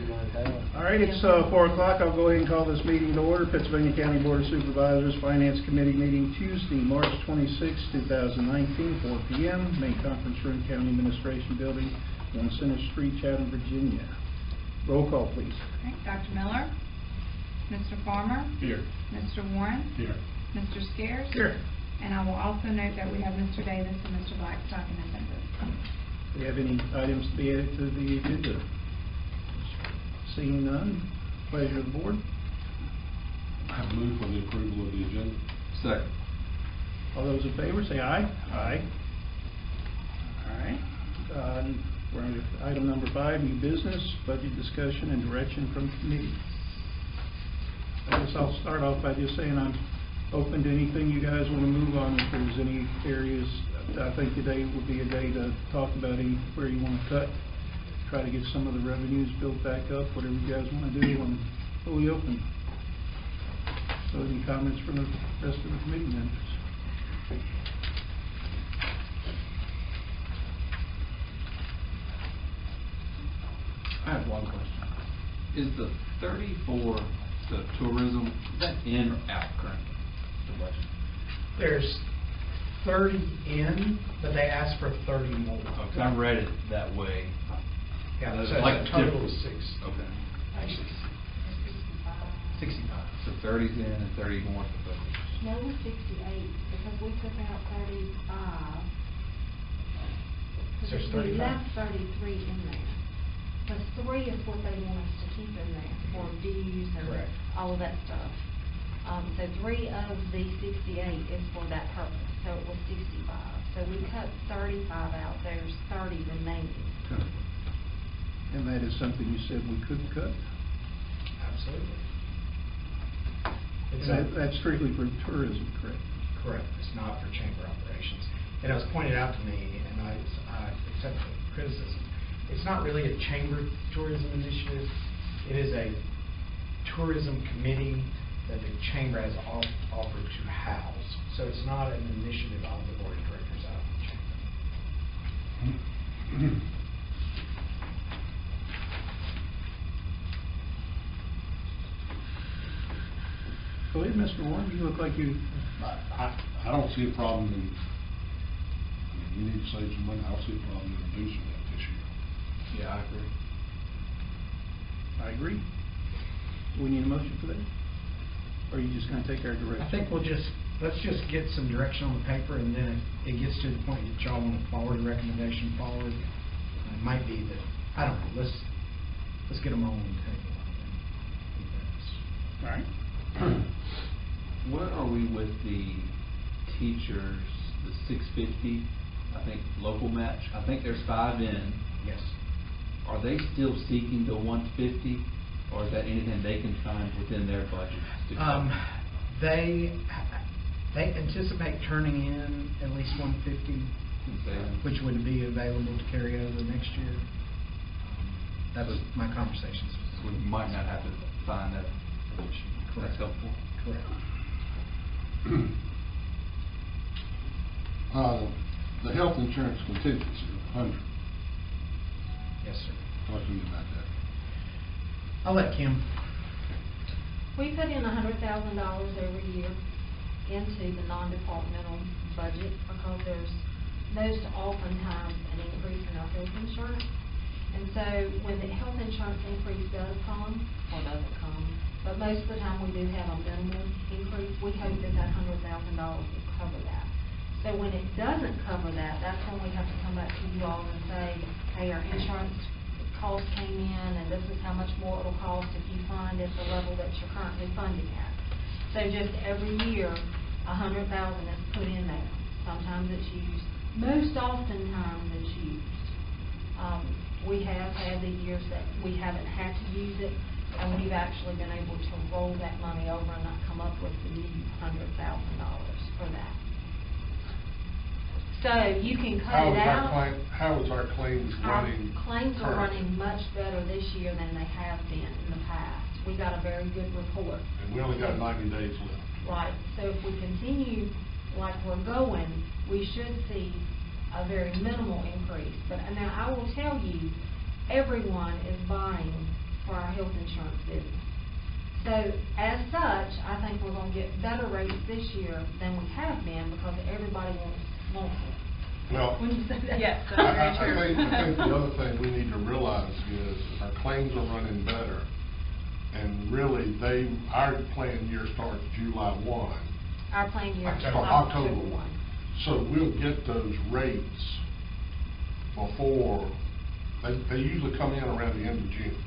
All right, it's 4 o'clock. I'll go ahead and call this meeting to order. Pittsylvania County Board of Supervisors Finance Committee meeting Tuesday, March 26, 2019, 4 p.m. Main conference room, County Administration Building, 1 Center Street, Chatham, Virginia. Roll call, please. Okay, Dr. Miller, Mr. Farmer. Here. Mr. Warren. Here. Mr. Scares. Here. And I will also note that we have Mr. Davis and Mr. Blackstock in attendance. Do you have any items to be added to the agenda? Seeing none, pleasure of the board. I move for the approval of the agenda. Second. All those in favor say aye. Aye. All right. We're on to item number 5, new business, budget discussion and direction from the committee. I guess I'll start off by just saying I'm open to anything you guys want to move on. If there's any areas, I think today would be a day to talk about where you want to cut, try to get some of the revenues built back up, whatever you guys want to do. I'm fully open. So any comments from the rest of the committee members? I have one question. Is the 34, the tourism, is that in or out currently? The budget? There's 30 in, but they asked for 30 more. Okay. I read it that way. Yeah, That's so like it's a total different. of 6. Okay. Actually, 65. So 30's in and 30 more for those. No, it was 68, because we took out 35. So there's We 35. left 33 in there. Because 3 is what they want us to keep in there for dues and Correct. all of that stuff. So 3 of the 68 is for that purpose, so it was 65. So we cut 35 out, there's 30 remaining. Okay. And that is something you said we could cut? Absolutely. That's strictly for tourism, correct? Correct. It's not for chamber operations. And it was pointed out to me, and I accept the criticism. It's not really a chamber tourism initiative. It is a tourism committee that the chamber has offered to house. So it's not an initiative of the board of directors out of the chamber. Go ahead, Mr. Warren. You look like you... I don't see a problem in, I mean, you need to save some money. I don't see a problem in reducing that this year. Yeah, I agree. I agree. Do we need a motion for that? Or are you just going to take our direction? I think let's just get some direction on the paper, and then if it gets to the point that y'all want to forward a recommendation forward, it might be that, I don't know, let's get them all on the table. All right. Where are we with the teachers, the 650, I think, local match? I think there's 5 in. Yes. Are they still seeking the 150, or is that anything they can find within their budget? They anticipate turning in at least 150, which would be available to carry over next year. That was my conversations. We might not have to find that. That's helpful. Correct. The health insurance contingency, 100. Yes, sir. Talk to me about that. I'll let Kim. We put in $100,000 every year into the non-departmental budget because there's most oftentimes an increase in our health insurance. And so when the health insurance increase does come, or doesn't come, but most of the time we do have a minimal increase, we hope that that $100,000 will cover that. So when it doesn't cover that, that's when we have to come back to you all and say, hey, our insurance cost came in and this is how much more it'll cost if you fund at the level that you're currently funding at. So just every year, $100,000 is put in there. Sometimes it's used. Most oftentimes it's used. We have had the years that we haven't had to use it, and we've actually been able to roll that money over and not come up with the new $100,000 for that. So you can cut it out. How is our claims running? Our claims are running much better this year than they have been in the past. We got a very good report. And we only got 90 days left. Right. So if we continue like we're going, we should see a very minimal increase. But now I will tell you, everyone is buying for our health insurance business. So as such, I think we're gonna get better rates this year than we have been because everybody wants it. Well, Wouldn't you say that? Yes, I that's very true. think the other thing we need to realize is our claims are running better. And really, our plan year starts July 1. Our plan year is October. October 1. So we'll get those rates before, they usually come in around the end of June.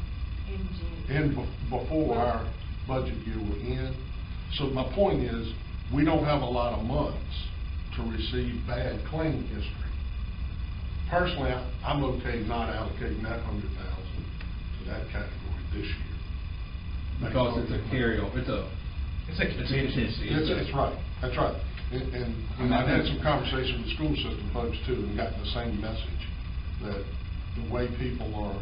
In June. Before our budget year will end. So my point is, we don't have a lot of months to receive bad claim history. Personally, I'm okay not allocating that 100,000 to that category this year. Because it's a carryover, it's a contingency. That's right, that's right. And I've had some conversation with school system folks too, and gotten the same message, that the way people are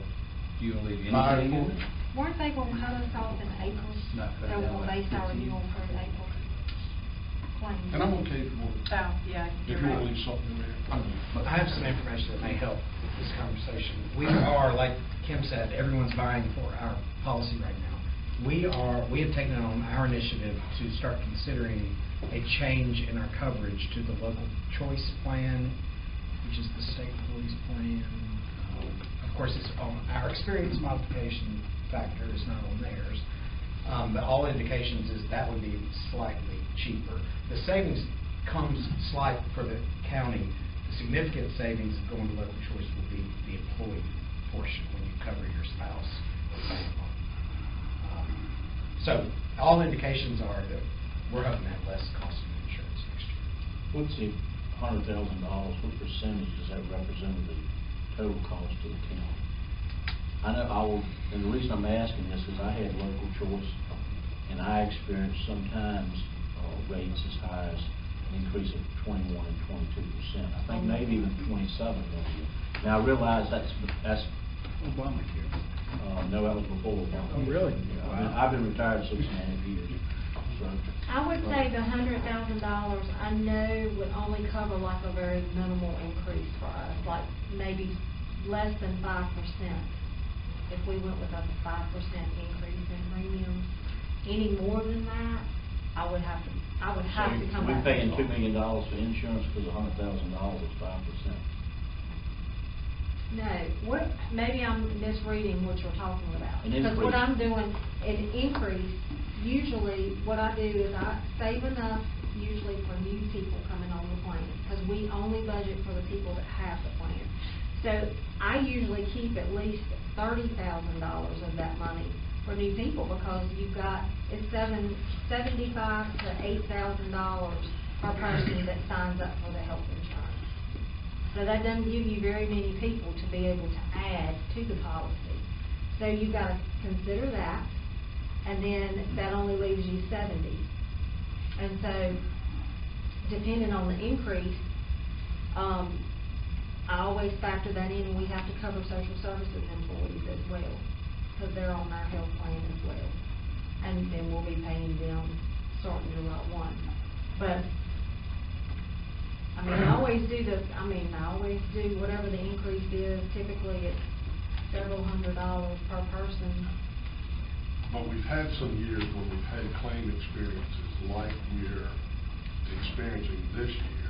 Do you leave buying anything in for it? Weren't they gonna cut us off in April? Not cut They it were out gonna like base our 15. renewal for April claims. And I'm okay if you want, Oh, yeah, if you're you want to right. leave something in there. I have some information that may help with this conversation. We are, like Kim said, everyone's vying for our policy right now. We have taken on our initiative to start considering a change in our coverage to the local choice plan, which is the state police plan. Of course, it's on our experience modification factor, is not on theirs. But all indications is that would be slightly cheaper. The savings comes slight for the county. The significant savings of going to local choice will be the employee portion when you cover your spouse or family. So all indications are that we're hoping to have less cost of insurance next year. What's the $100,000, what percentage does that represent of the total cost to the county? I know and the reason I'm asking this is I had local choice, and I experienced sometimes rates as high as an increase of 21 and 22%. I think maybe even 27 one year. Now I realize that's Obamacare. no, that was before Obama. Oh, really? Yeah, I've been retired 6.5 years. So, I would say the $100,000, I know would only cover like a very minimal increase for us, like maybe less than 5%. If we went with a 5% increase in premiums, any more than that, I would have to come we're back. paying $2 million for insurance because $100,000 is 5%. No, maybe I'm misreading what you're talking about. An Because what increase. I'm doing, an increase, usually what I do is I save enough usually for new people coming on the plan, because we only budget for the people that have the plan. So I usually keep at least $30,000 of that money for new people, because you've got, it's $75,000 to $8,000 per person that signs up for the health insurance. So that doesn't give you very many people to be able to add to the policy. So you've got to consider that, and then that only leaves you 70. And so, depending on the increase, I always factor that in, and we have to cover social services employees as well, because they're on our health plan as well. And then we'll be paying them starting July 1. But I always do whatever the increase is. Typically, it's several $100s per person. But we've had some years when we've had claim experiences like we're experiencing this year,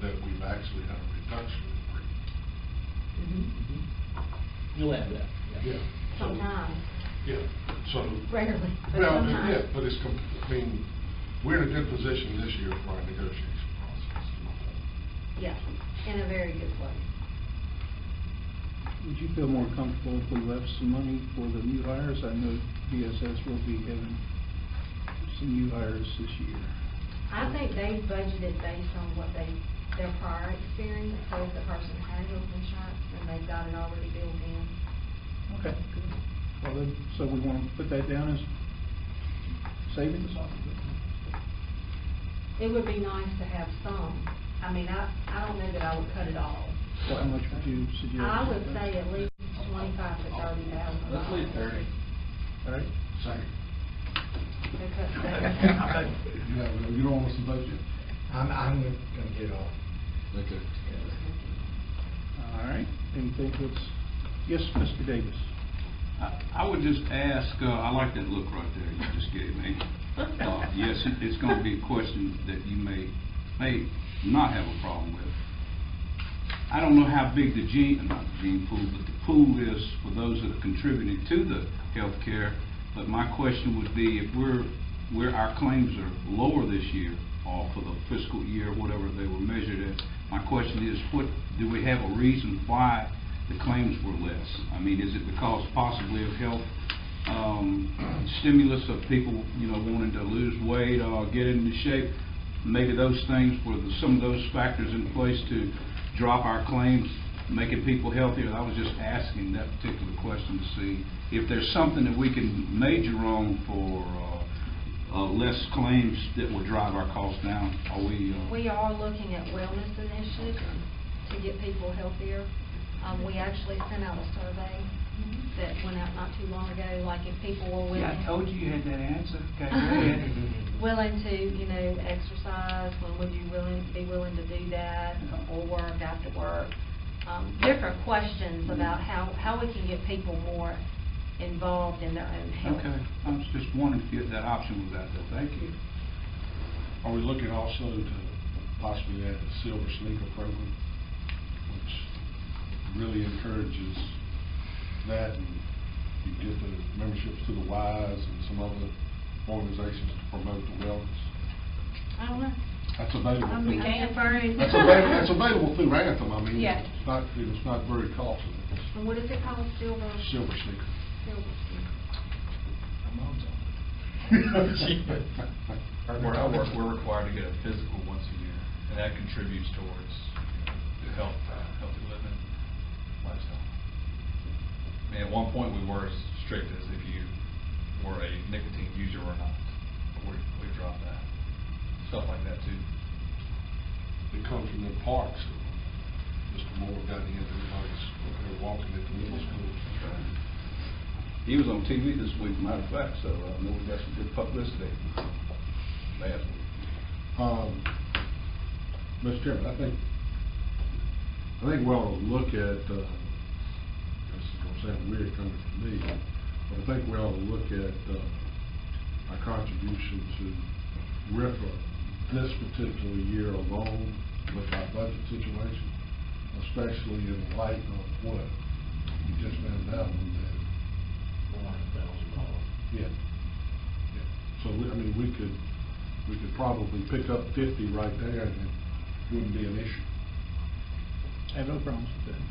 that we've actually had a reduction in premium. You'll have that. Yeah. Sometimes, Yeah, so. rarely, but Well, sometimes. yeah, but we're in a good position this year for our negotiation process. Yeah, in a very good place. Would you feel more comfortable if we left some money for the new hires? I know DSS will be having some new hires this year. I think they budgeted based on what their prior experience. So if the person had health insurance, then they've got it already built in. Okay, good. Well, then, so we want to put that down as savings? It would be nice to have some. I don't know that I would cut it all. So how much would you suggest? I would say at least 25 to 30,000. Let's leave 30. All right. Second. Because You don't want us to budget? I'm going to get it all Okay. together. All right. Anything else? Yes, Mr. Davis. I would just ask, I like that look right there you just gave me. Yes, it's going to be a question that you may not have a problem with. I don't know how big the not the gene pool, but the pool is for those that are contributing to the health care. But my question would be, if where our claims are lower this year, or for the fiscal year, whatever they were measured at, my question is, do we have a reason why the claims were less? I mean, is it because possibly of health stimulus of people, wanting to lose weight or get into shape? Maybe those things were some of those factors in place to drop our claims, making people healthier. I was just asking that particular question to see if there's something that we can major on for less claims that will drive our costs down. We are looking at wellness initiatives to get people healthier. We actually sent out a survey that went out not too long ago, like if people were willing. Yeah, I told you had that answer. Okay, go ahead. Willing to, exercise, when would you be willing to do that, or work after work? Different questions about how we can get people more involved in their own health. Okay, I was just wondering if that option was out there. Thank you. Are we looking also to possibly add the Silver Sneaker program, which really encourages that, and you get the memberships to the Wise and some other organizations to promote the wellness? I don't know. That's available. We can't burn. That's available through Anthem. I mean, Yeah. it's not very costly. And what is it called? Silver Silver Sneaker. Sneaker. Where I work, we're required to get a physical once a year, and that contributes towards the healthy living lifestyle. I mean, at one point we were as strict as if you were a nicotine user or not. But we dropped that. Stuff like that too. It comes from the parks. Mr. Moore got in, everybody's walking at the middle school. He was on TV this week, matter of fact, so I know we got some good publicity last week. Mr. Chairman, I think we ought to look at, this is going to sound weird coming from me, but I think we ought to look at our contribution to RIFA this particular year alone with our budget situation, especially in light of what you just found out on that. $400,000. Yeah. So we could probably pick up 50 right there, and it wouldn't be an issue. I have no problems with that.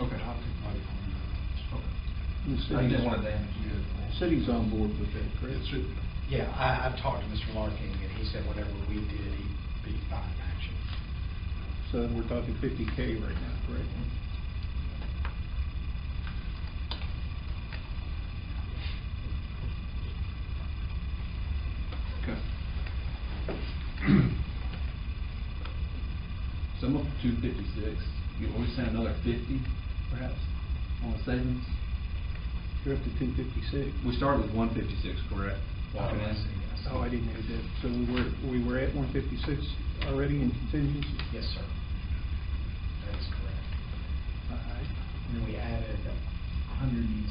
Okay. The I city's, didn't want to damage you. city's on board with that, correct? It should be. Yeah, I've talked to Mr. Larkin, and he said whatever we did, he'd be fine, actually. So we're talking 50K right now, correct? Okay. So I'm up to 256. Will we send another 50, perhaps, on the savings? You're up to 256. We started with 156, correct? Walking in. Oh, I didn't know that. So we were at 156 already in contingency? Yes, sir. That is correct. All right. And then we added 150.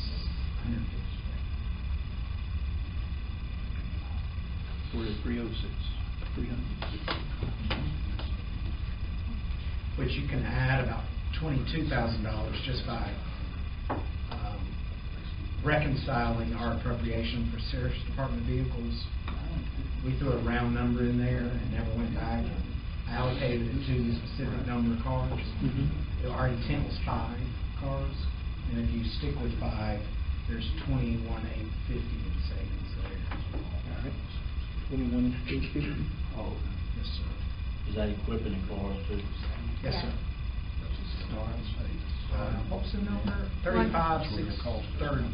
So we're at 306, 300. Which you can add about $22,000 just by reconciling our appropriation for Sheriff's Department vehicles. We threw a round number in there and never went back and allocated it to the specific number of cars. Mm-hmm. Our intent was 5 cars, and if you stick with 5, there's $21,850 in savings there. All right. 21,850. Oh, yes, sir. Is that equipment and cars too? Yes, sir. What was the number? 35,630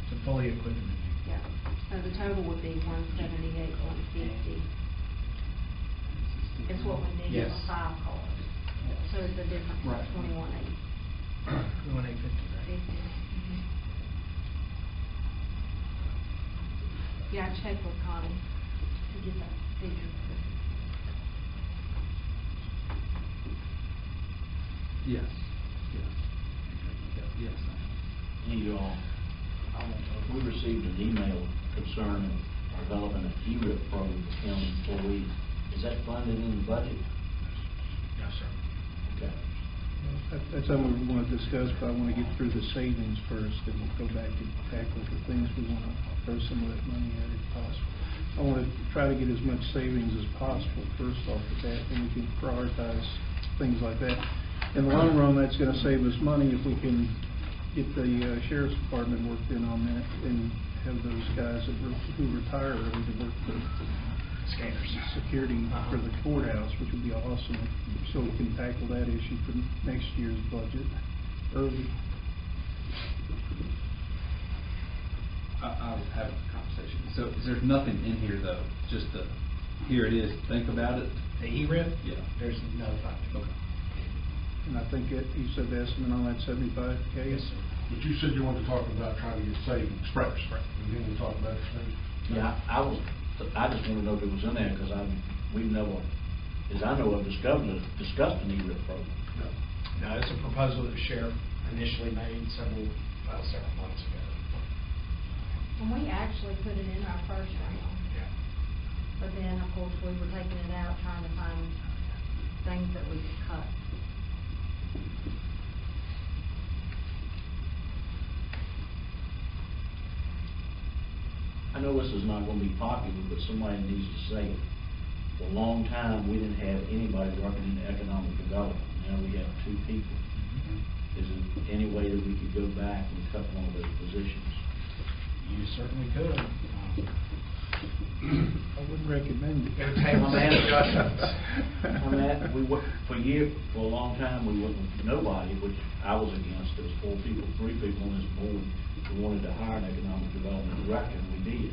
to fully equip them. Yeah, so the total would be 178, 150. It's what we need Yes. for 5 cars. So it's a difference of Right. 21,850. 21,850. Yeah, I checked with Connie to get that figure. Yes. Yes. We received an email concerning developing an ERIP program for county employees. Is that funded in the budget? Yes, sir. Okay. That's something we want to discuss, but I want to get through the savings first, and we'll go back and tackle the things we want to throw some of that money at if possible. I want to try to get as much savings as possible first off the bat, and we can prioritize things like that. In the long run, that's going to save us money if we can get the sheriff's department worked in on that and have those guys who retire early to work the Scanners. security for the courthouse, which would be awesome, so we can tackle that issue for next year's budget early. I was having a conversation. So there's nothing in here though, just here it is, think about it? The ERIP? Yeah. There's no funding. Okay. And I think that you said the estimate on that 75K? Yes, sir. But you said you wanted to talk about trying to get savings first, and then we'll talk about the savings. Yeah, I just want to know if it was in there, because we've never, as I know of, discussed an ERIP program. No, it's a proposal that the sheriff initially made several months ago. And we actually put it in our first round, Yeah. but then, of course, we were taking it out, trying to find things that we could cut. I know this is not going to be popular, but somebody needs to say it. For a long time, we didn't have anybody working in economic development. Now we have 2 people. Is there any way that we could go back and cut one of those positions? You certainly could. I wouldn't recommend it. It would take some adjustments. For a long time, we wouldn't, nobody, which I was against, there was 4 people, 3 people on this board who wanted to hire an economic development director, and we did.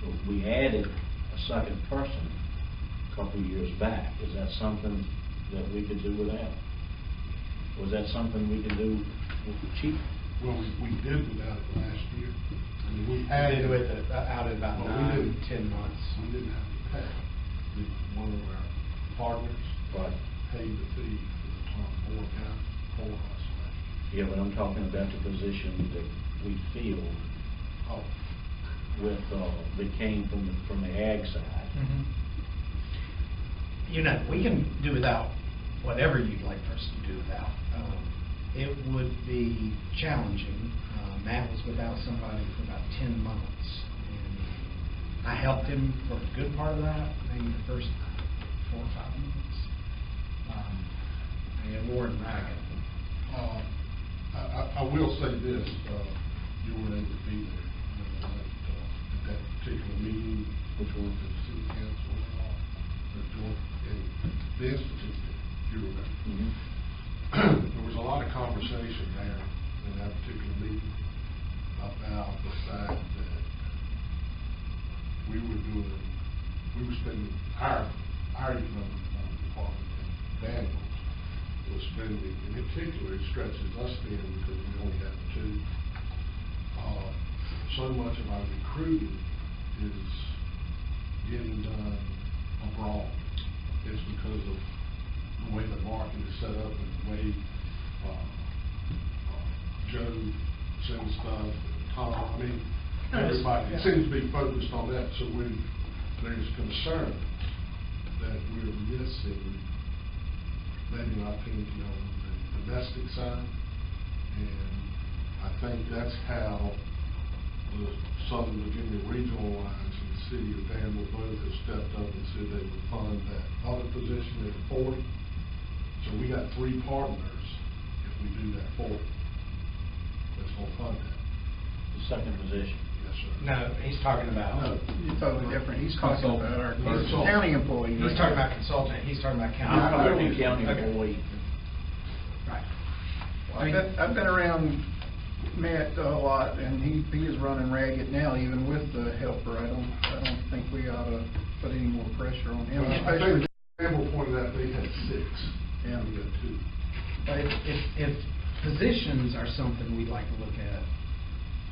But we added a second person a couple of years back. Is that something that we could do without? Was that something we could do with the chief? Well, we did without it last year. I mean, we We added. did with it out at about Well, we 9, didn't- 10 months. We didn't have to pay. One of our partners Right. paid the fee for the Tom Moore County for us last Yeah, but I'm talking about the position that we filled year. Oh, with, that came from the ag side. You know, we can do without whatever you'd like for us to do without. It would be challenging. Matt was without somebody for about 10 months. And I helped him for a good part of that, maybe the first 4 or 5 months. And Warren Raggett. I will say this, you weren't able to be there, at that particular meeting, which was the city council and all, and the institute, if you remember. There was a lot of conversation there in that particular meeting about the fact that we were spending our economic department in Daniels was spending, in particular, it stretches us thin because we only have 2. So much of our recruiting is getting done abroad. It's because of the way the market is set up and the way Joe sends stuff, Tom, I mean, everybody seems to be focused on that. So when there's concern that we're missing, maybe in our opinion, the domestic side, and I think that's how the Southern Virginia Regional Alliance and the City of Danville both have stepped up and said they would fund that other position at 40. So we got 3 partners if we do that 40. That's gonna fund that. The second position. Yes, sir. No, he's talking about. No. You're totally different. He's talking Consultant. about our Consultant. county employees. He's talking about consultant, he's talking about county. I'm talking Okay. county Okay. employee. Right. I've been around Matt a lot, and he is running ragged now, even with the helper. I don't think we ought to put any more pressure on him, Well, I especially. think Campbell pointed out they had 6. Yeah. We got 2. But if positions are something we'd like to look at,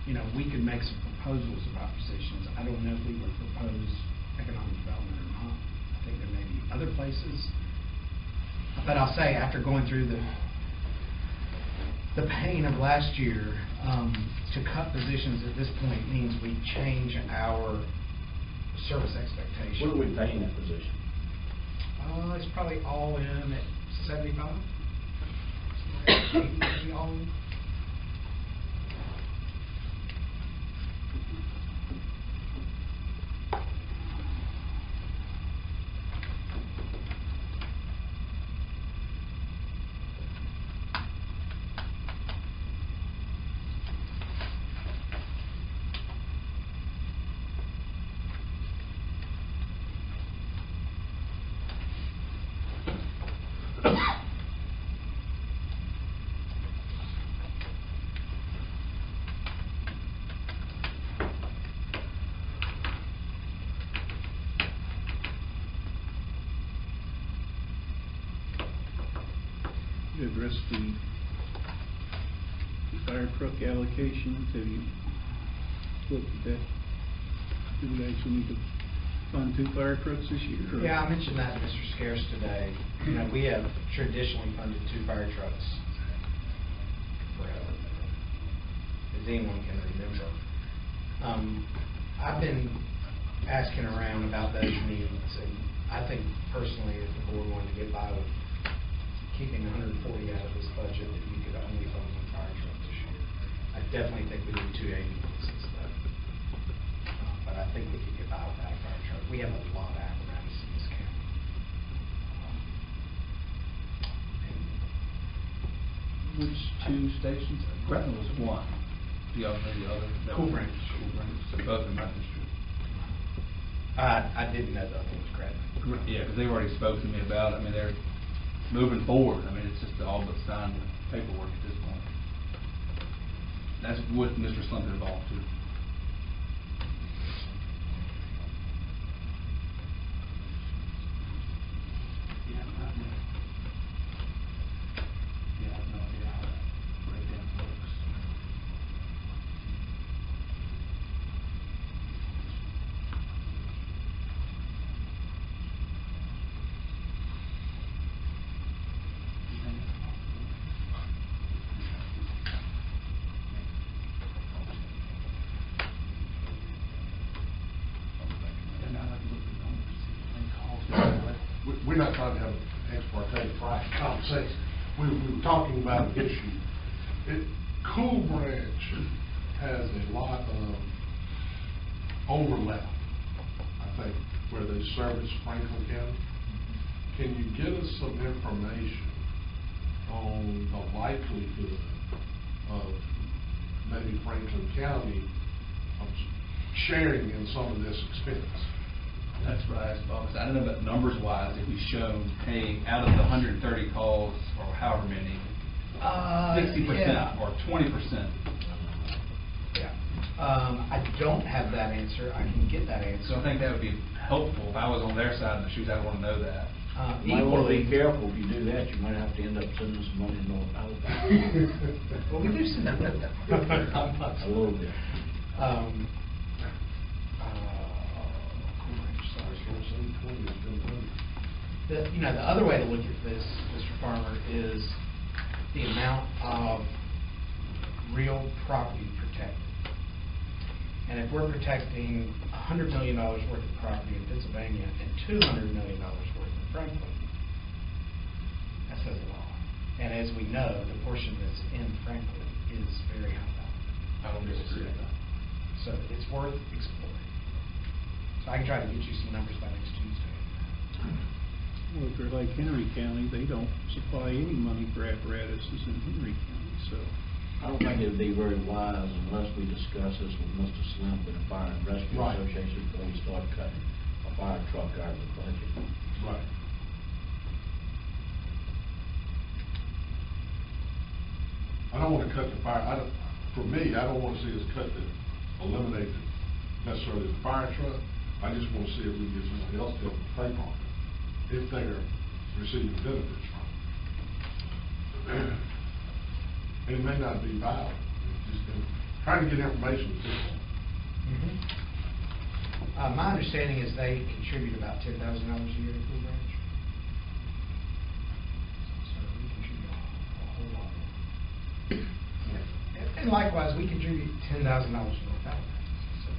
you know, we could make some proposals about positions. I don't know if we would propose economic development or not. I think there may be other places. But I'll say, after going through the the pain of last year, to cut positions at this point means we change our service expectations. What are we paying that position? It's probably all in at 75. Maybe all in. You address the fire truck allocation, have you looked at that? Do we actually need to fund 2 fire trucks this year? or- Yeah, I mentioned that to Mr. Scarce today. You know, we have traditionally funded 2 fire trucks forever, as anyone can remember. I've been asking around about those needs, and I think personally, if the board wanted to get by with keeping 140 out of this budget, that you could only fund 1 fire truck this year. I definitely think we need 2 ambulances, though. But I think we could get by without a fire truck. We have a lot of apparatus in this county. Which 2 stations? Gretna was 1. Do y'all know the other? Cool Branch. Cool Branch, so both in my district. I didn't know that one was Gretna. Yeah, because they already spoke to me about it. I mean, they're moving forward. I mean, it's just all but signed the paperwork at this point. That's with Mr. Slump involved too. Yeah, I have no idea how that breakdown works. We're not trying to have an ex parte private conversation. We were talking about an issue. Cool Branch has a lot of overlap, I think, where they service Franklin County. Can you get us some information on the likelihood of maybe Franklin County sharing in some of this expense? That's what I asked Bob. I don't know about numbers wise, if we've shown, hey, out of the 130 calls, or however many, 60% Yeah. or 20%. Yeah. I don't have that answer. I can get that answer. So I think that would be helpful. If I was on their side of the shoes, I'd want to know that. You might want to be careful. If you do that, you might have to end up sending some money to North Alabama. Well, we do send them that. A little bit. You know, the other way to look at this, Mr. Farmer, is the amount of real property protected. And if we're protecting $100 million worth of property in Pittsylvania and $200 million worth in Franklin, that says a lot. And as we know, the portion that's in Franklin is very high value. I don't disagree with that. So it's worth exploring. So I can try to get you some numbers by next Tuesday. Well, if they're like Henry County, they don't supply any money for apparatuses in Henry County, so. I don't think it'd be very wise unless we discuss this with Mr. Slimp and the Fire and Rescue Right. Association before we start cutting a fire truck out of the budget. Right. I don't want to cut the fire, for me, I don't want to see us eliminate necessarily the fire truck. I just want to see if we can get somebody else to help pay for it, if they're receiving benefits from it. And it may not be viable, just trying to get information to people. My understanding is they contribute about $10,000 a year to Cool Branch. So we contribute a whole lot more. And likewise, we contribute $10,000 to North Alabama. So,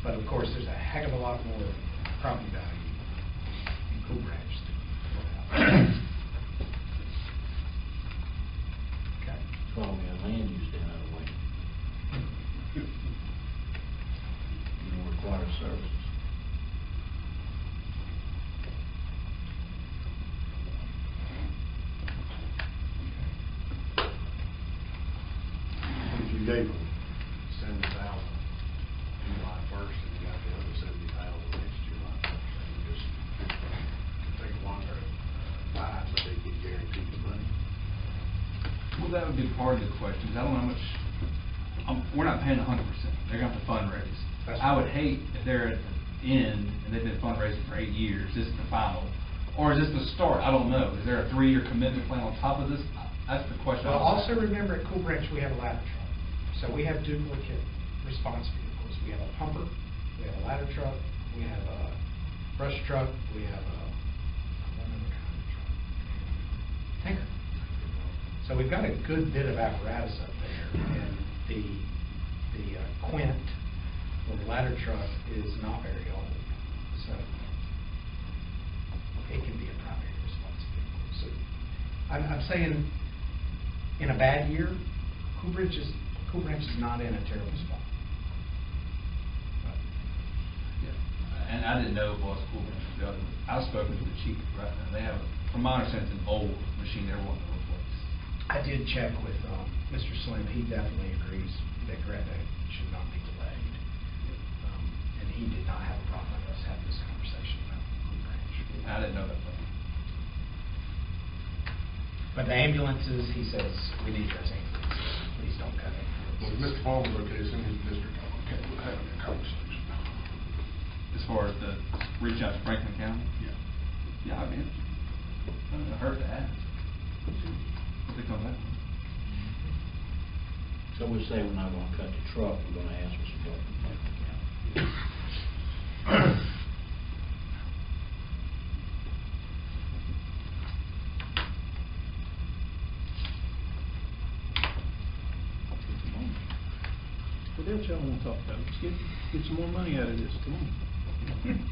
but of course, there's a heck of a lot more property value in Cool Branch than North Alabama. Okay. That's why we have land use down that way. You know, required services. If you gave them 70,000 July 1st, and you got the other 70,000 next July 1st, and you just take longer to buy, but they get guaranteed the money. Well, that would be part of the question. I don't know how much, we're not paying 100%. They're going to have to fundraise. That's I would right. hate if they're at the end and they've been fundraising for 8 years, this is the final. Or is this the start? I don't know. Is there a 3-year commitment plan on top of this? That's the question. Well, I was also asking. remember at Cool Branch, we have a ladder truck. So we have duplicate response vehicles. We have a pumper, we have a ladder truck, we have a brush truck, we have a, one other kind of truck, tanker. So we've got a good bit of apparatus up there, and the Quint, or the ladder truck, is not very old. So it can be a primary response vehicle. So I'm saying, in a bad year, Cool Branch is not in a terrible spot. Yeah. And I didn't know it was Cool Branch. The other, I've spoken to the chief right now. They have, from my understanding, it's an old machine they're wanting to replace. I did check with Mr. Slim. He definitely agrees that Greta should not be delayed. And he did not have a problem with us having this conversation about Cool Branch. I didn't know that. But the ambulances, he says, we need those ambulances. Please don't cut it. Well, if Mr. Palmer's okay, it's in his district, I'm okay with having a conversation. As far as the reach out to Franklin County? Yeah. Yeah, I mean, it doesn't hurt to ask. What they come back with. So we say we're not gonna cut the truck, we're gonna ask for some help from Franklin County. What else y'all want to talk about? Let's get some more money out of this. Come on.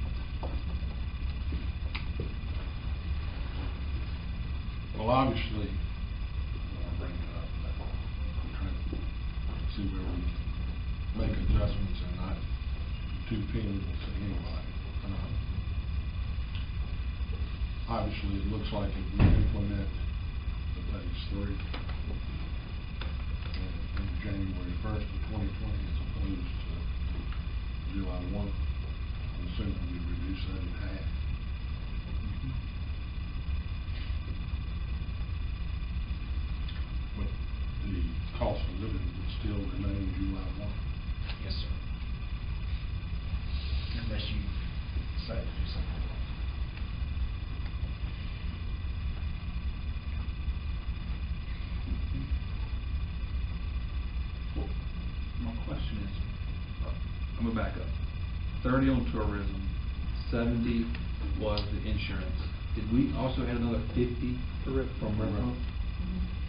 Well, obviously, I'll bring it up, but I'm trying to see where we can make adjustments and not too punitive to anybody. Obviously, it looks like if we implement the phase 3 in January 1st of 2020 as opposed to July 1, I'm assuming we reduce that in half. But the cost of living would still remain July 1. Yes, sir. Unless you decide to do something else. Well, my question is, I'm gonna back up. 30 on tourism, 70 was the insurance. Did we also add another 50 from rental?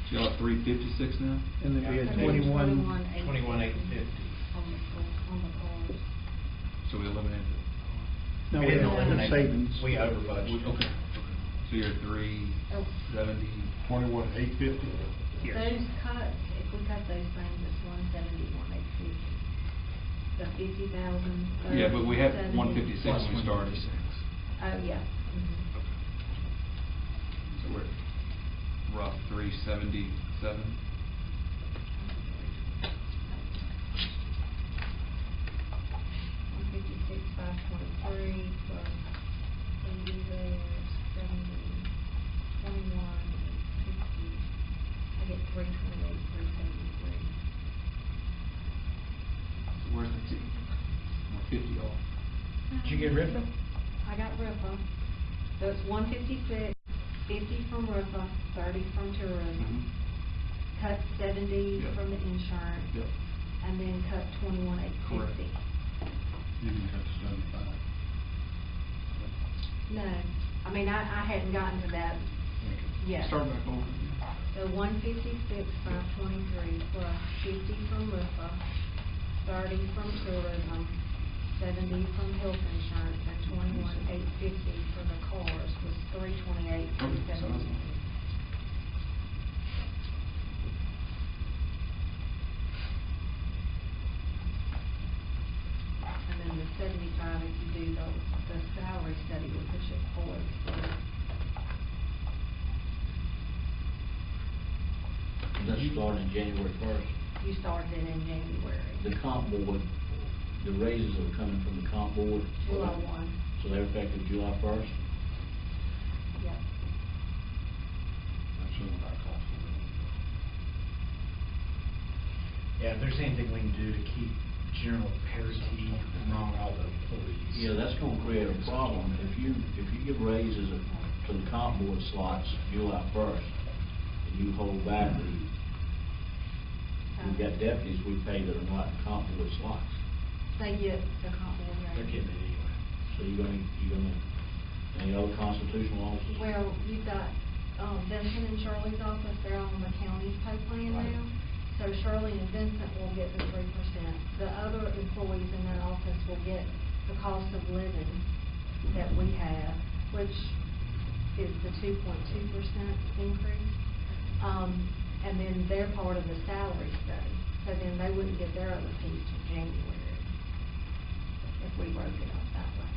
So y'all at 356 now? And then we had And then 21. 21,850. On the cars. So we eliminated it. No, We we didn't had eliminate it. savings. We over budgeted. Okay. So you're at 370. 21,850? Yes. Those cuts, if we cut those things, it's 170, 150. The 50,000. Yeah, but we had 70. 156 when we started. Oh, yeah. Mhm. So we're at rough 377. $156, 523 plus 80 there, 70, 21, 50. I get 328, 373. So where's the 2? 50 off. Did you get RIPA? I got RIPA. So it's 156, 50 from RIPA, 30 from tourism, cut 70 Yep. from the insurance, Yep. and then cut 21,850. You can cut to 75. No, I mean, I hadn't gotten to that yet. Start back over. So $156,523 plus $50 from RIPA, $30 from tourism, $70 from health insurance, and $21,850 for the cars was $328,278. And then the 75, if you do the salary study, will push it forward. That started January 1st. You started it in January. The comp board, the raises are coming from the comp board. July 1. So they're effective July 1st? Yep. That's in our cost of living. Yeah, if there's anything we can do to keep general parity among all the employees. Yeah, that's gonna create a problem. If you give raises to the comp board slots July 1st, and you hold back we've got deputies we pay that are not comp board slots. They get the comp board They're rate. getting it anyway. So you're gonna, any other constitutional officers? Well, you've got, Vincent and Shirley's office, they're on the county's pay plan Right. now. So Shirley and Vincent will get the 3%. The other employees in that office will get the cost of living that we have, which is the 2.2% increase. And then they're part of the salary study. So then they wouldn't get their other piece till January if we broke it up that way.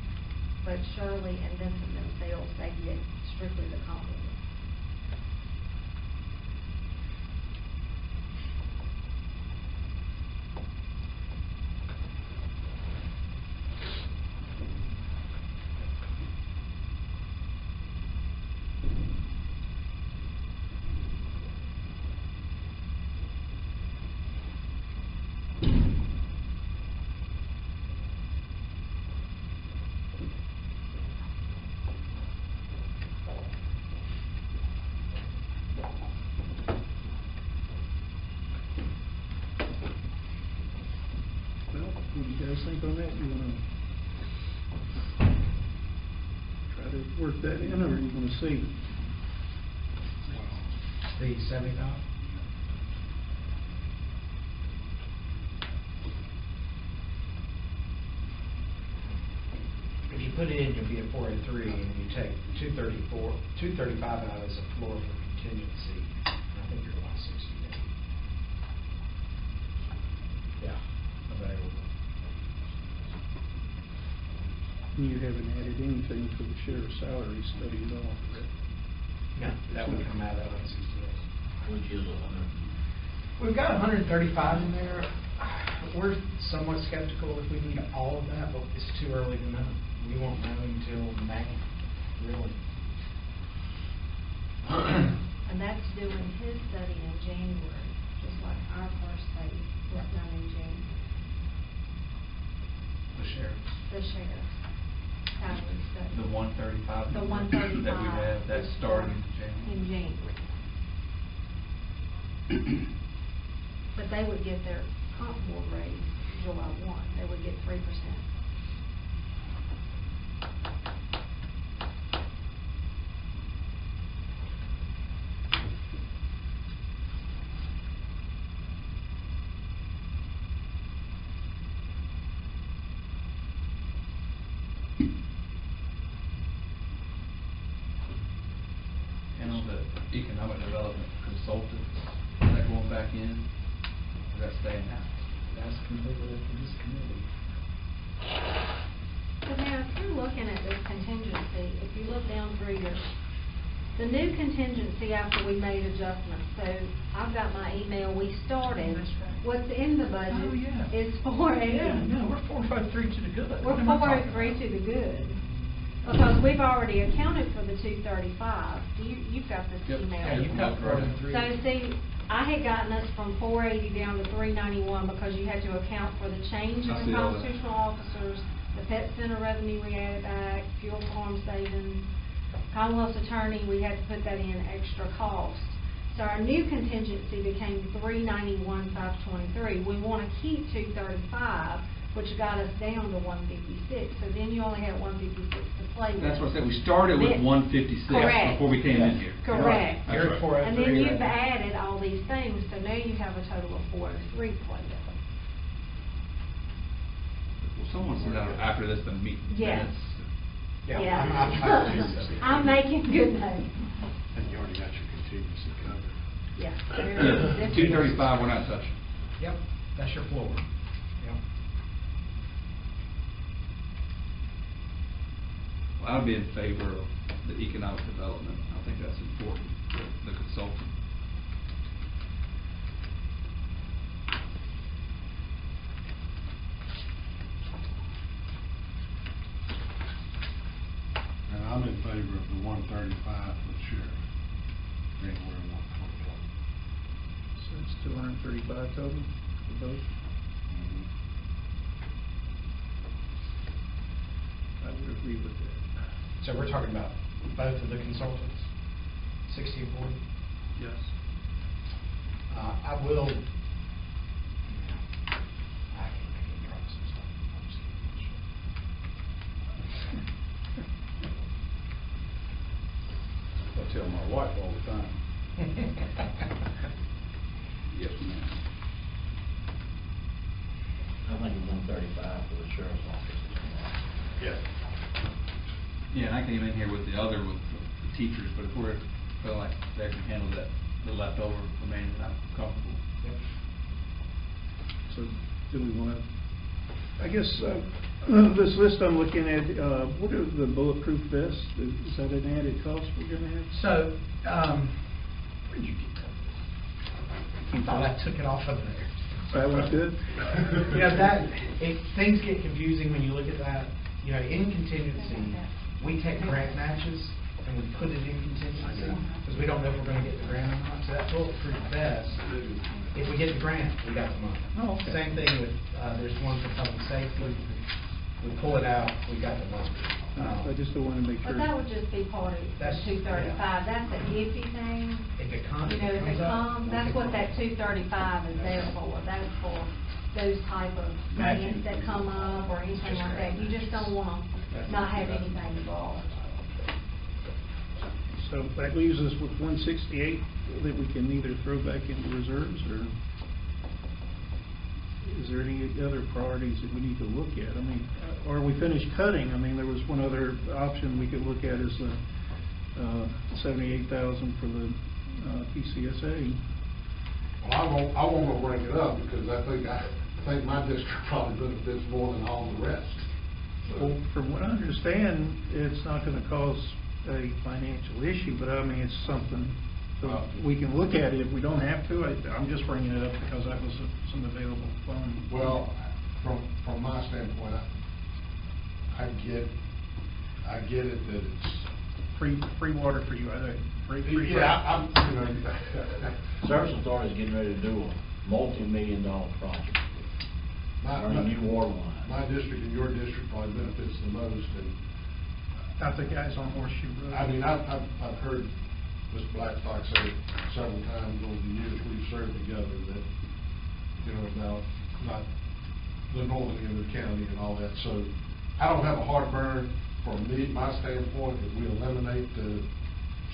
But Shirley and Vincent themselves, they get strictly the comp board. Well, what do you guys think on that? You wanna try to work that in, or you wanna see? The 75? If you put it in, you'll be at 403, and you take 235 out as a floor for contingency, and I think you're 168. Yeah, available. You haven't added anything for the sheriff's salary study at all, correct? No, that would come out of that 168. Which is 100. We've got 135 in there. We're somewhat skeptical if we need all of that, but it's too early to know. We won't know until May, really. And that's doing his study in January, just like our first study was done in January. The sheriff. The sheriff's salary study. The 135. The 135. That we have, that is started in in January. January. But they would get their comp board raise July 1. They would get 3%. And on the economic development consultants, is that going back in? Is that staying out? That's completely up to this committee. So now, if you're looking at this contingency, if you look down through the new contingency after we made adjustments, so I've got my email, we started, That's right. what's in the budget Oh, yeah. is 480. Yeah, no, we're 453 to the good. We're What am I talking 403 about? to the good, because we've already accounted for the 235. You've got this Yep. email. Yeah, you've got more than 3. So see, I had gotten us from 480 down to 391 because you had to account for the change I in see the all that. constitutional officers, the pet center revenue we added back, fuel farm savings, Commonwealth's attorney, we had to put that in extra cost. So our new contingency became 391,523. We want to keep 235, which got us down to 156. So then you only had 156 to play with. That's what I said, we started with Then- 156 Correct. before we came in here. Correct. That's You're right. at 403 And then you've right now. added So now you have a total of 403 plugged in. Well, someone sent out after this the meet Yes. minutes. Yeah. I'm making good notes. And you already got your contingency covered. Yeah. 235, we're not touching. Yep, that's your floor. Yep. Well, I would be in favor of the economic development. I think that's important, the consultant. And I'm in favor of the 135 for the sheriff. January 121. So it's 235 total for both? I would agree with that. So we're talking about both of the consultants, 60 and 40? Yes. I will, I can't make any promises. I'm just kidding. I tell my wife all the time. Yes, ma'am. I think it's 135 for the sheriff's office. Yeah. Yeah, and I came in here with the other, with the teachers, but if we're feeling like they can handle that, the leftover remaining, I'm comfortable. Yep. So do we want to, I guess, this list I'm looking at, what are the bulletproof vests? Is that an added cost we're going to have? So, where'd you get that? I thought I took it off of there. That one's good? You know, things get confusing when you look at that. You know, in contingency, we take grant matches and we put it in contingency because we don't know if we're going to get the grant or not. So that bulletproof vest, if we get the grant, we got the money. Oh, okay. Same thing with, there's one for public safety. We pull it out, we got the money. I just don't want to make sure. But that would just be part of the That's- 235. yeah. That's an iffy thing. If it comes, You know, if it up, comes, that's what that 235 is there for. That's for those type of grants that come up or anything like that. You just don't want to not have anything involved. So that leaves us with 168 that we can either throw back into reserves, or is there any other priorities that we need to look at? I mean, are we finished cutting? I mean, there was one other option we could look at is the 78,000 for the PCSA. Well, I won't bring it up because I think my district probably benefits more than all the rest. So- Well, from what I understand, it's not going to cause a financial issue, but I mean, it's something so we can look at it if we don't have to. I'm just bringing it up because that was some available funds. Well, from my standpoint, I get it that it's. Free water for you, I think. Free Yeah, I'm, you know. Service Authority is getting ready to do a multi-million-dollar project. Running new water line. My district and your district probably benefits the most, and. Not the guys on Horseshoe Road. I mean, I've heard Mr. Blackstock say several times over the years we've served together that, you know, about not the northern end of the county and all that. So I don't have a heartburn from my standpoint if we eliminate the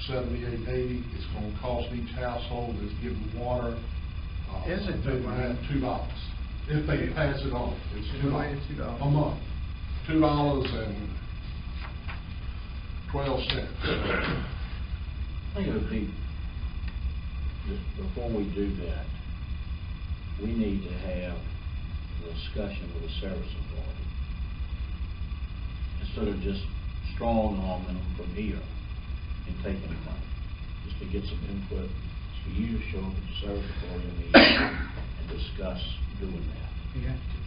78, 80. It's going to cost each household that's getting water. Is it $2. If they pass it on, it's $2 $2 a month. $2.12. I think it would be, just before we do that, we need to have a discussion with the Service Authority. Instead of just strong arming them from here and taking them from, just to get some input, for you to show up at the Service Authority meeting and discuss doing that. You have to.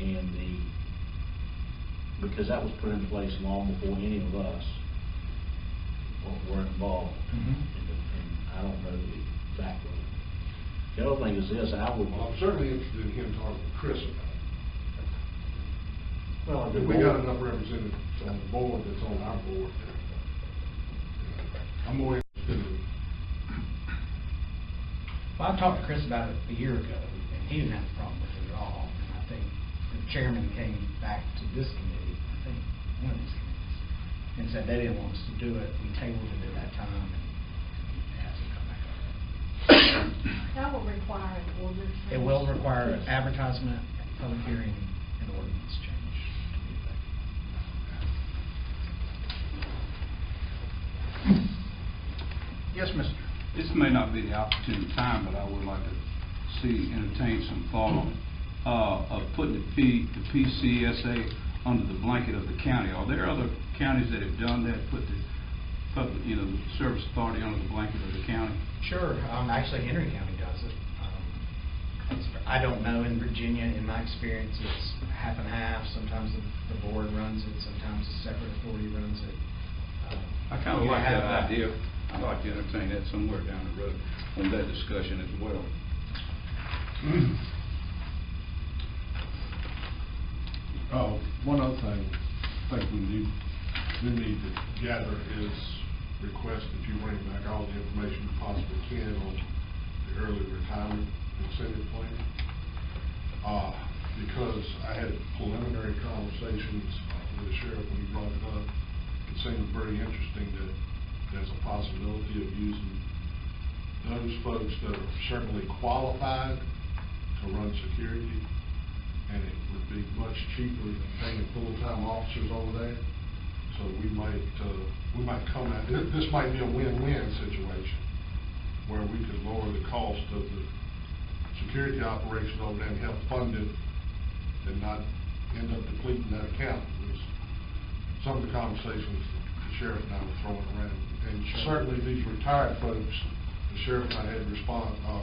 And because that was put in place long before any of us were involved. Mhm. And I don't know the background. The other thing is this, Well, I'm certainly interested in him talking to Chris about it. Well, We got enough representatives on the board that's on our board. I'm more interested in. Well, I talked to Chris about it a year ago, and he didn't have a problem with it at all. And I think the chairman came back to this committee, I think, one of these committees, and said they didn't want us to do it. We tabled it at that time, and it hasn't come back up. That will require an ordinance change? It will require advertisement, public hearing, and ordinance change to be effective. Yes, Mr. This may not be the opportune time, but I would like to entertain some thought of putting the PCSA under the blanket of the county. Are there other counties that have done that, put the public, the service authority under the blanket of the county? Sure. Actually, Henry County does it. I don't know in Virginia. In my experience, it's half and half. Sometimes the board runs it. Sometimes a separate authority runs it. I kind of like that idea. I'd like to entertain that somewhere down the road on that discussion as well. One other thing I think we need to gather is request that you bring back all the information you possibly can on the early retirement incentive plan. Because I had preliminary conversations with the sheriff when he brought it up. It seemed very interesting that there's a possibility of using those folks that are certainly qualified to run security, and it would be much cheaper than paying full-time officers over there. So we might come at this might be a win-win situation where we could lower the cost of the security operation over there and help fund it and not end up depleting that account. Was some of the conversations the sheriff and I were throwing around. And certainly these retired folks, the sheriff and I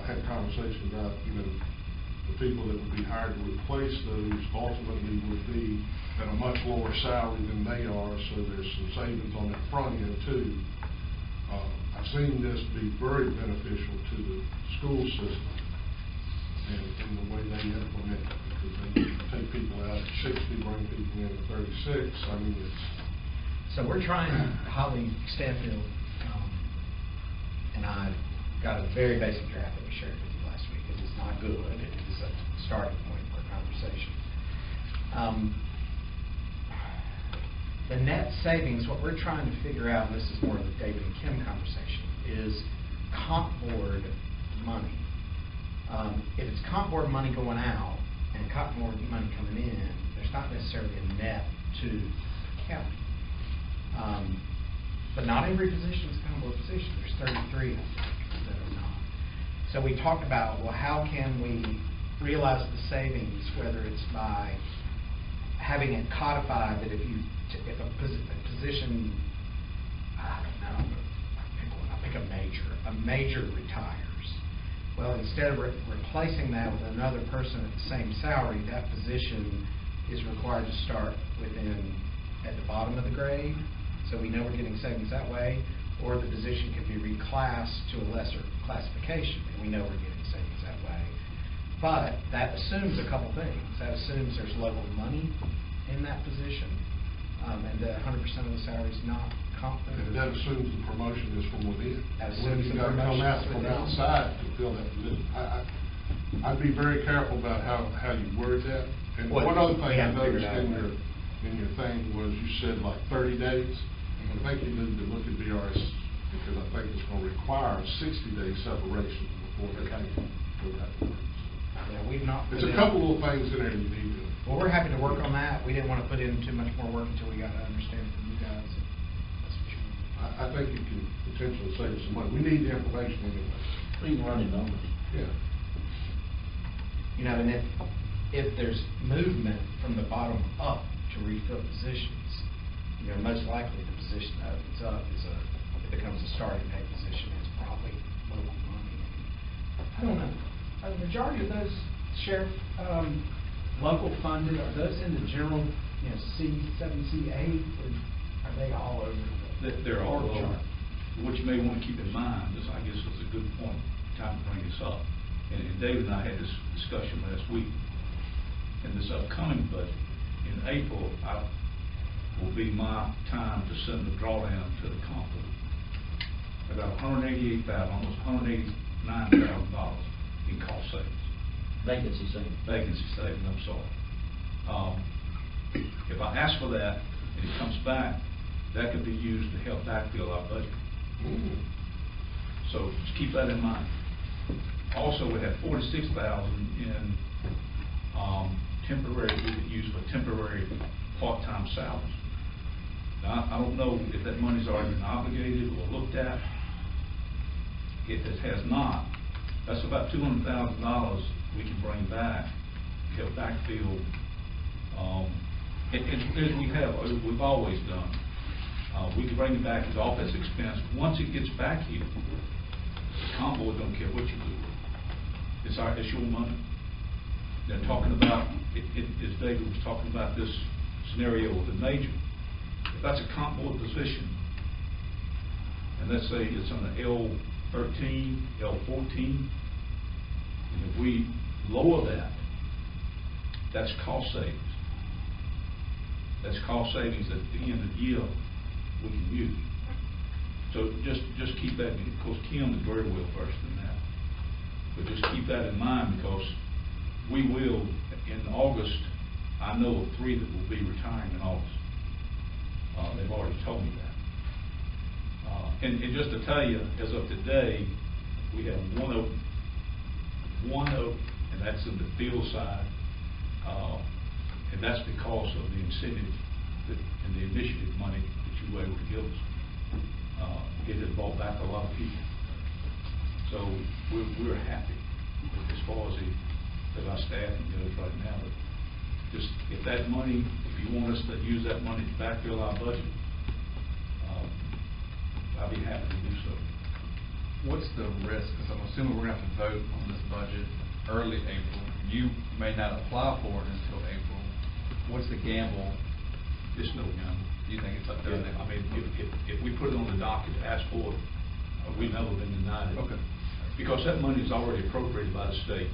had conversations about, the people that would be hired to replace those ultimately would be at a much lower salary than they are, so there's some savings on that front end too. I've seen this be very beneficial to the school system and in the way they implement it, because they take people out at 60, bring people in at 36. I mean, it's... So we're trying, Holly Stanfield and I got a very basic draft that we shared with you last week. It is not good. It is a starting point for a conversation. The net savings, what we're trying to figure out, and this is more of the David and Kim conversation, is comp board money. If it's comp board money going out and comp board money coming in, there's not necessarily a net to the county. But not every position is a comp board position. There's 33 that are not. So we talked about, well, how can we realize the savings, whether it's by having it codified that if a position, I don't know, I'll pick a major retires. Well, instead of replacing that with another person at the same salary, that position is required to start at the bottom of the grade, so we know we're getting savings that way, or the position can be reclassed to a lesser classification, and we know we're getting savings that way. But that assumes a couple things. That assumes there's local money in that position, and that 100% of the salary is not comp. And that assumes the promotion is from within. That When assumes you the got to come promotion out is from within. outside to fill that position. I'd be very careful about how you word that. And Well, one other we thing I haven't figured noticed out in your thing was you said like 30 days. I think you need to look at BRS because I think it's going to require a 60-day separation before they can go back to work. Yeah, we've not. There's a couple little things in there you need to. Well, we're happy to work on that. We didn't want to put in too much more work until we got to understand from you guys. That's what you want. I think you can potentially save some money. We need the information anyway. We can run the numbers. Yeah. And if there's movement from the bottom up to refill positions, most likely the position that opens up it becomes a starting pay position. It's probably local money. I don't know. Are the majority of those, Sheriff, local funded? Are those in the general, C7, C8, or are they all over? They're all org over. chart? What you may want to keep in mind, this I guess was a good point, time to bring this up. And David and I had this discussion last week. In this upcoming budget, in April, will be my time to send the drawdown to the company. About $188,000, almost $189,000 in cost savings. Vacancy savings. Vacancy savings, I'm sorry. If I ask for that and it comes back, that could be used to help backfill our budget. So just keep that in mind. Also, we had 46,000 in, temporary, we could use for temporary part-time salaries. Now, I don't know if that money's already been obligated or looked at. If it has not, that's about $200,000 we can bring back, help backfill, as we have, we've always done. We can bring it back as office expense. Once it gets back here, the comp board don't care what you do with it. It's your money. They're talking about, as David was talking about this scenario with the major, if that's a comp board position, and let's say it's on the L13, L14, and if we lower that, that's cost savings. That's cost savings at the end of the year we can use. So just keep that, of course, Kim is very well versed in that. But just keep that in mind, because we will, in August, I know of 3 that will be retiring in August. They've already told me that. And just to tell you, as of today, we have one open, and that's in the field side, and that's because of the incentive and the initiative money that you were able to give us. It has brought back a lot of people. So we're happy as far as our staffing goes right now. But just if that money, if you want us to use that money to backfill our budget, I'll be happy to do so. What's the risk? Because I'm assuming we're going to have to vote on this budget early April. You may not apply for it until April. What's the gamble? It's no gamble. You think it's up there? Yeah, I mean, if we put it on the docket to ask for it, we've never been denied it. Okay. Because that money is already appropriated by the state.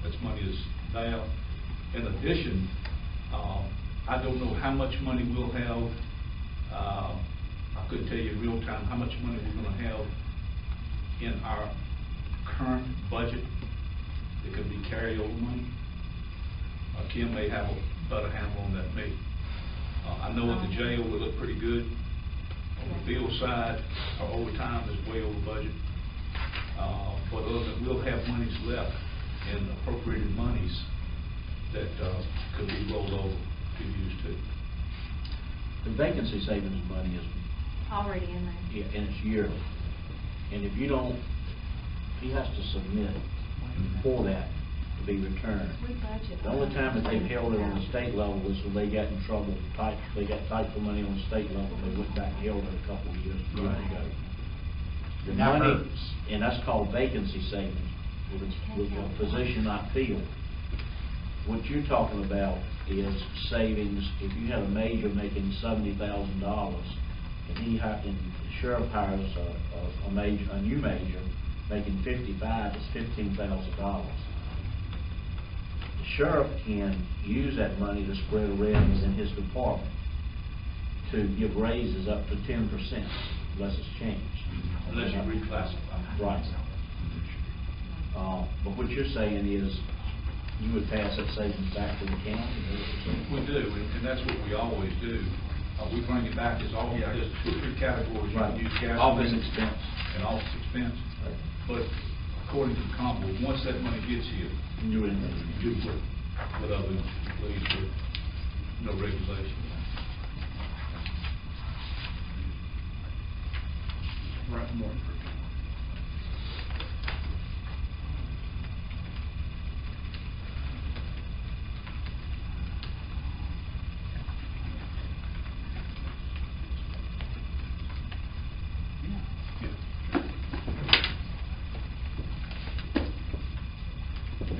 That money is there. In addition, I don't know how much money we'll have. I couldn't tell you in real time how much money we're going to have in our current budget that could be carryover money. Kim may have a better handle on that than me. I know at the jail we look pretty good. On the field side, our overtime is way over budget. But we'll have monies left in appropriated monies that could be rolled over to use too. The vacancy savings money is, Already in there. yeah, and it's yearly. And if you don't, he has to submit for that to be returned. We budget. The only time that they've held it on the state level was when they got in trouble, they got tight for money on the state level, they went back and held it a couple of years ago. The That money, hurts. and that's called vacancy savings, with a position not filled. What you're talking about is savings, if you have a major making $70,000, and the sheriff hires a new major making 55, it's $15,000. The sheriff can use that money to spread around within his department to give raises up to 10%, unless it's changed. Unless you reclassify. Right. But what you're saying is, you would pass that savings back to the county? We do, and that's what we always do. We bring it back as all, there's 2 or 3 categories. You can use gasoline. Office expense. And office expense. But according to the comp board, once that money gets here, You would. you do with other employees with no regulation. Right, more.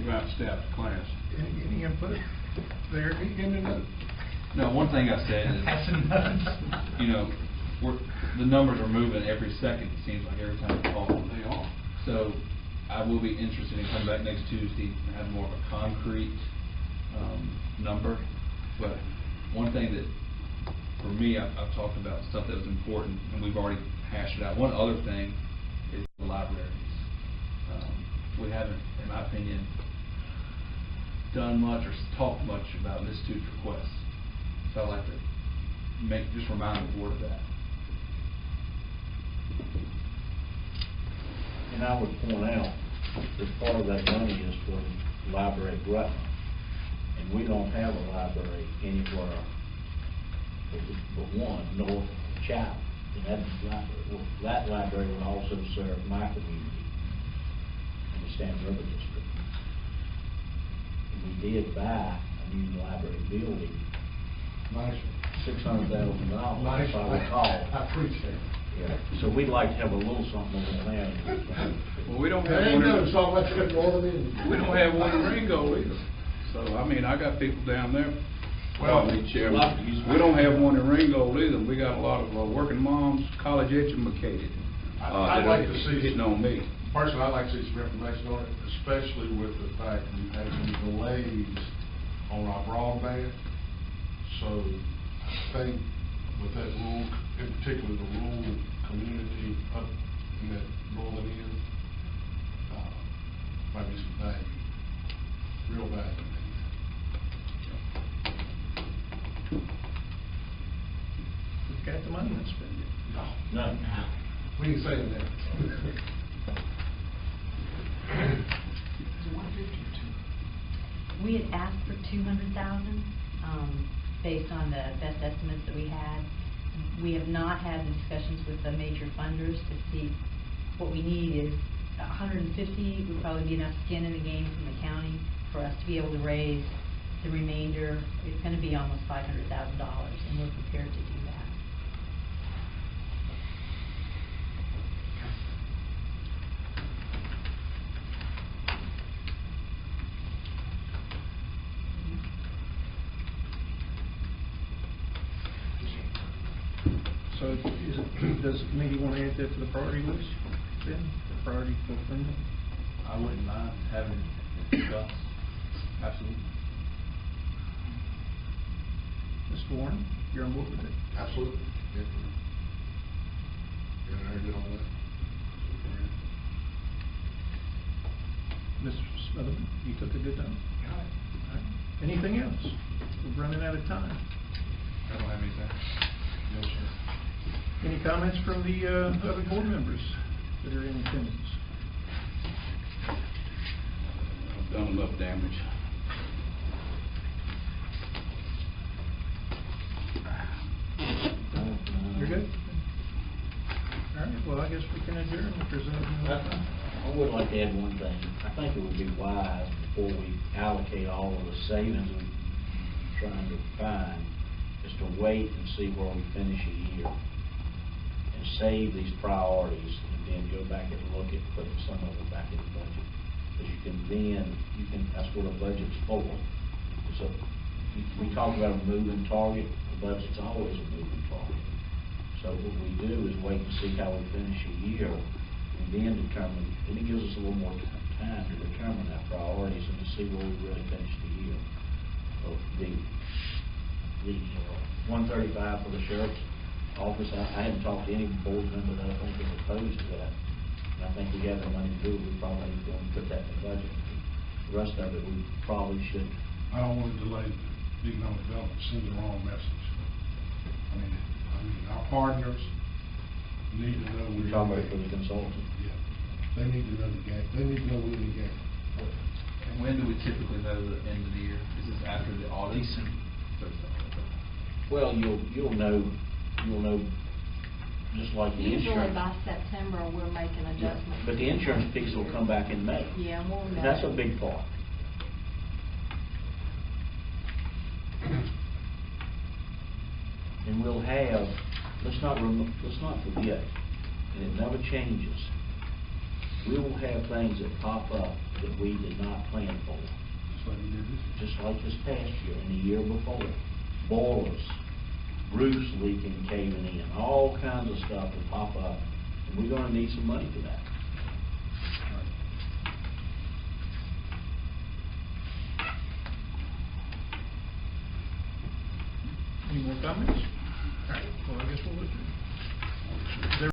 About staff to class. Any input there? No, one thing I said is, That's enough. you know, the numbers are moving every second, it seems like, every time we call. They are. So I will be interested in coming back next Tuesday and have more of a concrete number. But one thing that, for me, I've talked about stuff that was important, and we've already hashed it out. One other thing is the libraries. We haven't, in my opinion, done much or talked much about Ms. Tude's requests. So I'd like to just remind the board of that. And I would point out that part of that money is for the library at Rutland. And we don't have a library anywhere but one, north of Chatham. And that library would also serve my community in the Stanton River District. And we did buy a new library building, Nice. $600,000, Nice. if I recall. I appreciate it. Yeah, so we'd like to have a little something over there. Well, we don't There have ain't one, nothing so much good more than it. we don't have one in Ringo either. So, I mean, I got people down there. Well, Chairman, we don't have one in Ringo either. We got a lot of working moms, college educated. I'd like to see. Hitting on me. Personally, I'd like to see some information on it, especially with the fact that we've had some delays on our broadband. So I think with that rural, in particular the rural community up in that northern end, might be some value, real value. We've got the money to spend it. No, No. we ain't saying that. We had asked for 200,000, based on the best estimates that we had. We have not had the discussions with the major funders to see what we need is 150 would probably be enough skin in the game from the county for us to be able to raise the remainder. It's going to be almost $500,000, and we're prepared to do that. So does the committee want to add that to the priority list then, the priority for funding? I wouldn't mind having it discussed. Absolutely. Mr. Warren, you're on board with it? Absolutely. Yeah. You heard it on that? Mr. Smotherman, you took a good note. All right. Anything else? We're running out of time. I don't have anything. No, sir. Any comments from the other board members that are in attendance? I've done enough damage. You're good? All right, well, I guess we can adjourn if there's anything else. I would like to add one thing. I think it would be wise before we allocate all of the savings we're trying to find, is to wait and see where we finish a year and save these priorities and then go back and look at putting some of it back in the budget. Because that's what a budget's for. So we talk about a moving target, the budget's always a moving target. So what we do is wait and see how we finish a year, and then determine, and it gives us a little more time to determine our priorities and to see where we really finish the year. So the 135 for the sheriff's office, I hadn't talked to any board member that I think is opposed to that. And I think we have the money to do it, we probably going to put that in the budget. The rest of it, we probably should. I don't want to delay the economic development, send the wrong message. I mean, our partners need to know we're. You're talking about for the consultant? Yeah, they need to know the game, they need to know we're in the game. And when do we typically know the end of the year? Is this after the audit? Well, you'll know just like the Usually insurance. by September, we're making adjustments. But the insurance piece will come back in May. Yeah, we'll know. That's a big part. And we'll have, let's not forget, and it never changes, we will have things that pop up that we did not plan for. Just like this past year and the year before. Boilers, roofs leaking, caving in, all kinds of stuff will pop up, and we're gonna need some money for that. Any more comments? All right, well, I guess we'll adjourn.